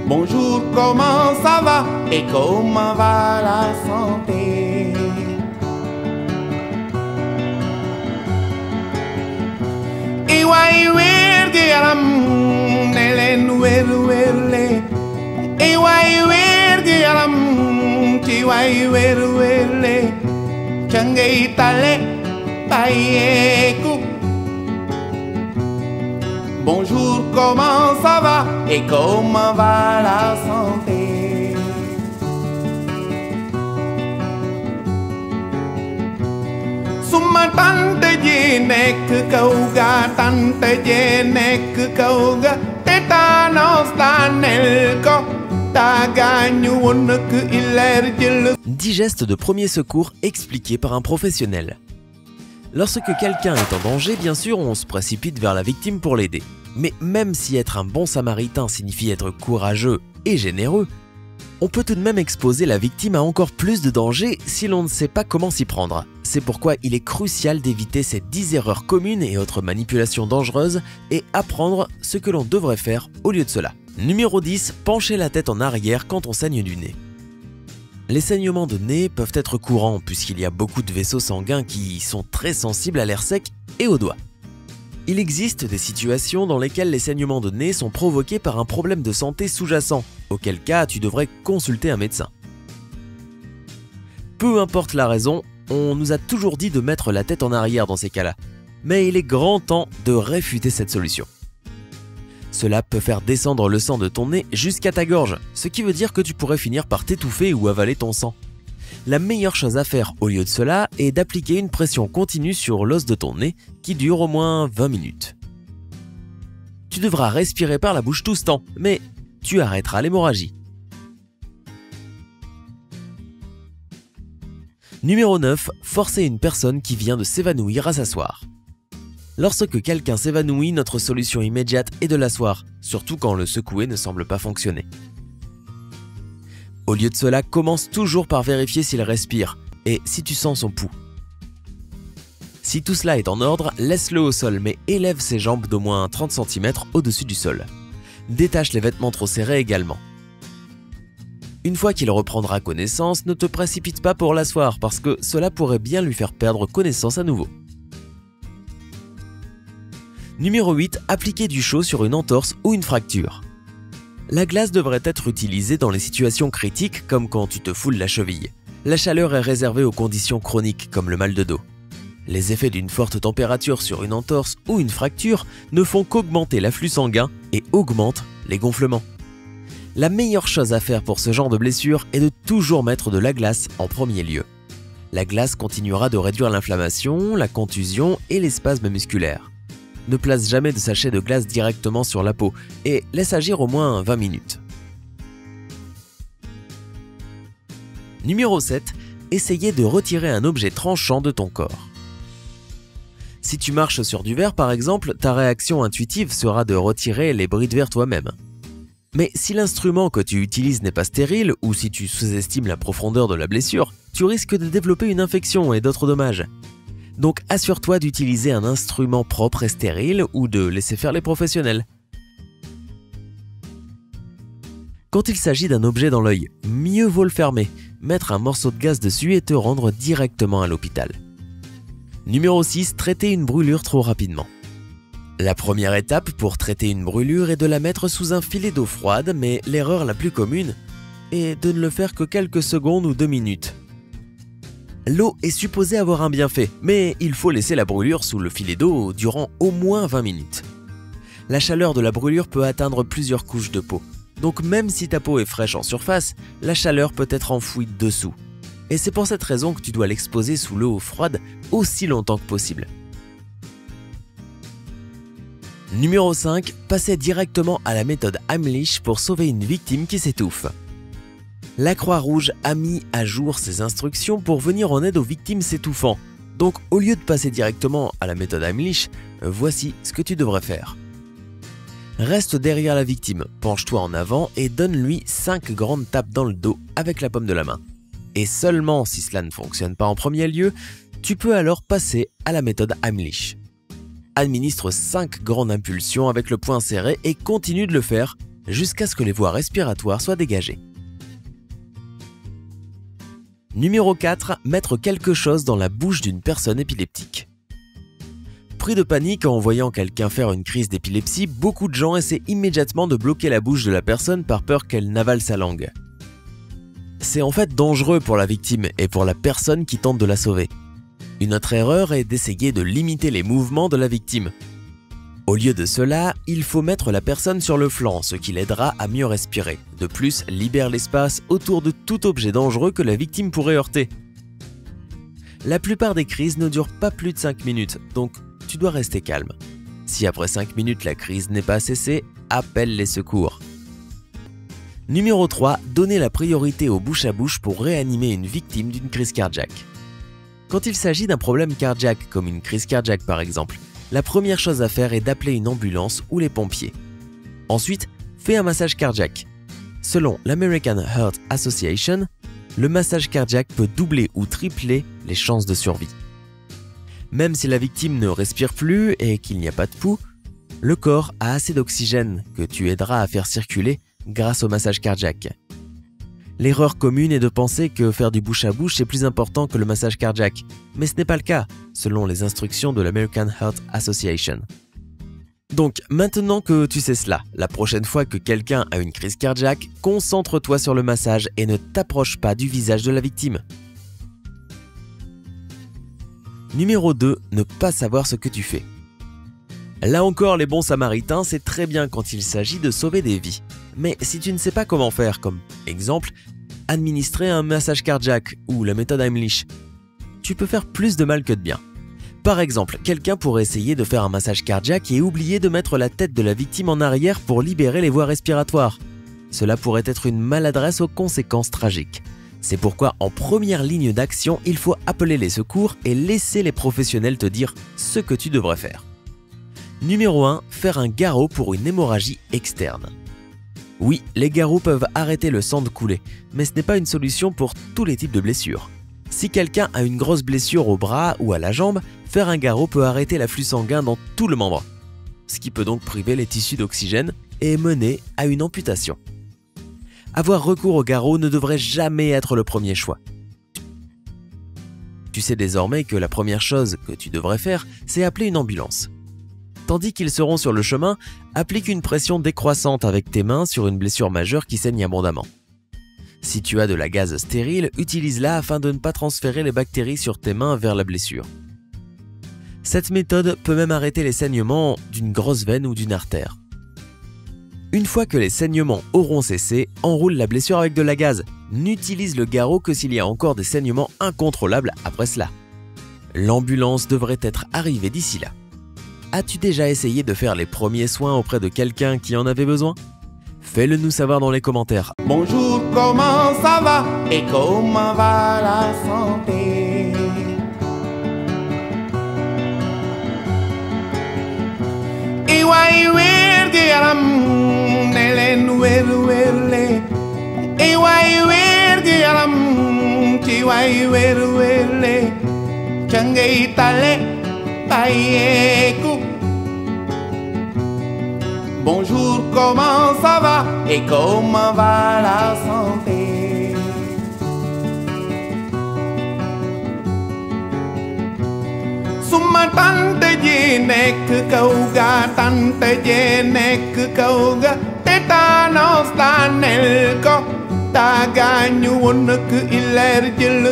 Bonjour, comment ça va et comment va la santé? Iwai werdi alam nelen werwele. Iwai werdi alam tiwai werwele. Changai tale payeku. Bonjour, comment ça va et comment va la santé? Suma tante je nek kauga, tante je nek kauga, tétanos danel ko tagañu won ke iler jël. 10 gestes de premier secours expliqués par un professionnel. Lorsque quelqu'un est en danger, bien sûr, on se précipite vers la victime pour l'aider. Mais même si être un bon samaritain signifie être courageux et généreux, on peut tout de même exposer la victime à encore plus de danger si l'on ne sait pas comment s'y prendre. C'est pourquoi il est crucial d'éviter ces 10 erreurs communes et autres manipulations dangereuses et apprendre ce que l'on devrait faire au lieu de cela. Numéro 10. Pencher la tête en arrière quand on saigne du nez. Les saignements de nez peuvent être courants puisqu'il y a beaucoup de vaisseaux sanguins qui sont très sensibles à l'air sec et aux doigts. Il existe des situations dans lesquelles les saignements de nez sont provoqués par un problème de santé sous-jacent, auquel cas tu devrais consulter un médecin. Peu importe la raison, on nous a toujours dit de mettre la tête en arrière dans ces cas-là, mais il est grand temps de réfuter cette solution. Cela peut faire descendre le sang de ton nez jusqu'à ta gorge, ce qui veut dire que tu pourrais finir par t'étouffer ou avaler ton sang. La meilleure chose à faire au lieu de cela est d'appliquer une pression continue sur l'os de ton nez qui dure au moins 20 minutes. Tu devras respirer par la bouche tout ce temps, mais tu arrêteras l'hémorragie. Numéro 9. Forcer une personne qui vient de s'évanouir à s'asseoir. Lorsque quelqu'un s'évanouit, notre solution immédiate est de l'asseoir, surtout quand le secouer ne semble pas fonctionner. Au lieu de cela, commence toujours par vérifier s'il respire et si tu sens son pouls. Si tout cela est en ordre, laisse-le au sol mais élève ses jambes d'au moins 30 cm au-dessus du sol. Détache les vêtements trop serrés également. Une fois qu'il reprendra connaissance, ne te précipite pas pour l'asseoir parce que cela pourrait bien lui faire perdre connaissance à nouveau. Numéro 8. Appliquer du chaud sur une entorse ou une fracture. La glace devrait être utilisée dans les situations critiques comme quand tu te foules la cheville. La chaleur est réservée aux conditions chroniques comme le mal de dos. Les effets d'une forte température sur une entorse ou une fracture ne font qu'augmenter l'afflux sanguin et augmentent les gonflements. La meilleure chose à faire pour ce genre de blessure est de toujours mettre de la glace en premier lieu. La glace continuera de réduire l'inflammation, la contusion et les spasmes musculaires. Ne place jamais de sachet de glace directement sur la peau et laisse agir au moins 20 minutes. Numéro 7. Essayez de retirer un objet tranchant de ton corps. Si tu marches sur du verre par exemple, ta réaction intuitive sera de retirer les bris de verre toi-même. Mais si l'instrument que tu utilises n'est pas stérile ou si tu sous-estimes la profondeur de la blessure, tu risques de développer une infection et d'autres dommages. Donc assure-toi d'utiliser un instrument propre et stérile ou de laisser faire les professionnels. Quand il s'agit d'un objet dans l'œil, mieux vaut le fermer, mettre un morceau de gaz dessus et te rendre directement à l'hôpital. Numéro 6. Traiter une brûlure trop rapidement. La première étape pour traiter une brûlure est de la mettre sous un filet d'eau froide, mais l'erreur la plus commune est de ne le faire que quelques secondes ou 2 minutes. L'eau est supposée avoir un bienfait, mais il faut laisser la brûlure sous le filet d'eau durant au moins 20 minutes. La chaleur de la brûlure peut atteindre plusieurs couches de peau, donc même si ta peau est fraîche en surface, la chaleur peut être enfouie dessous. Et c'est pour cette raison que tu dois l'exposer sous l'eau froide aussi longtemps que possible. Numéro 5. Passez directement à la méthode Heimlich pour sauver une victime qui s'étouffe. La Croix-Rouge a mis à jour ses instructions pour venir en aide aux victimes s'étouffant. Donc au lieu de passer directement à la méthode Heimlich, voici ce que tu devrais faire. Reste derrière la victime, penche-toi en avant et donne-lui 5 grandes tapes dans le dos avec la paume de la main. Et seulement si cela ne fonctionne pas en premier lieu, tu peux alors passer à la méthode Heimlich. Administre 5 grandes impulsions avec le poing serré et continue de le faire jusqu'à ce que les voies respiratoires soient dégagées. Numéro 4. Mettre quelque chose dans la bouche d'une personne épileptique. Pris de panique en voyant quelqu'un faire une crise d'épilepsie, beaucoup de gens essaient immédiatement de bloquer la bouche de la personne par peur qu'elle n'avale sa langue. C'est en fait dangereux pour la victime et pour la personne qui tente de la sauver. Une autre erreur est d'essayer de limiter les mouvements de la victime. Au lieu de cela, il faut mettre la personne sur le flanc, ce qui l'aidera à mieux respirer. De plus, libère l'espace autour de tout objet dangereux que la victime pourrait heurter. La plupart des crises ne durent pas plus de 5 minutes, donc tu dois rester calme. Si après 5 minutes la crise n'est pas cessée, appelle les secours. Numéro 3. Donner la priorité au bouche à bouche pour réanimer une victime d'une crise cardiaque. Quand il s'agit d'un problème cardiaque, comme une crise cardiaque par exemple, la première chose à faire est d'appeler une ambulance ou les pompiers. Ensuite, fais un massage cardiaque. Selon l'American Heart Association, le massage cardiaque peut doubler ou tripler les chances de survie. Même si la victime ne respire plus et qu'il n'y a pas de pouls, le corps a assez d'oxygène que tu aideras à faire circuler grâce au massage cardiaque. L'erreur commune est de penser que faire du bouche à bouche est plus important que le massage cardiaque, mais ce n'est pas le cas, selon les instructions de l'American Heart Association. Donc, maintenant que tu sais cela, la prochaine fois que quelqu'un a une crise cardiaque, concentre-toi sur le massage et ne t'approche pas du visage de la victime. Numéro 2. Ne pas savoir ce que tu fais. Là encore, les bons samaritains, c'est très bien quand il s'agit de sauver des vies. Mais si tu ne sais pas comment faire, comme exemple, administrer un massage cardiaque ou la méthode Heimlich, tu peux faire plus de mal que de bien. Par exemple, quelqu'un pourrait essayer de faire un massage cardiaque et oublier de mettre la tête de la victime en arrière pour libérer les voies respiratoires. Cela pourrait être une maladresse aux conséquences tragiques. C'est pourquoi en première ligne d'action, il faut appeler les secours et laisser les professionnels te dire ce que tu devrais faire. Numéro 1. Faire un garrot pour une hémorragie externe. Oui, les garrots peuvent arrêter le sang de couler, mais ce n'est pas une solution pour tous les types de blessures. Si quelqu'un a une grosse blessure au bras ou à la jambe, faire un garrot peut arrêter l'afflux sanguin dans tout le membre, ce qui peut donc priver les tissus d'oxygène et mener à une amputation. Avoir recours au garrot ne devrait jamais être le premier choix. Tu sais désormais que la première chose que tu devrais faire, c'est appeler une ambulance. Tandis qu'ils seront sur le chemin, applique une pression décroissante avec tes mains sur une blessure majeure qui saigne abondamment. Si tu as de la gaze stérile, utilise-la afin de ne pas transférer les bactéries sur tes mains vers la blessure. Cette méthode peut même arrêter les saignements d'une grosse veine ou d'une artère. Une fois que les saignements auront cessé, enroule la blessure avec de la gaze. N'utilise le garrot que s'il y a encore des saignements incontrôlables après cela. L'ambulance devrait être arrivée d'ici là. As-tu déjà essayé de faire les premiers soins auprès de quelqu'un qui en avait besoin? Fais-le nous savoir dans les commentaires. Bonjour, comment ça va et comment va la santé? Bonjour, comment ça va et comment va la santé? Suma tante ji nekk kaw ga, tante ji nekk kaw ga, tétanos daaneel ko, daa gaañu woon nak ileer jël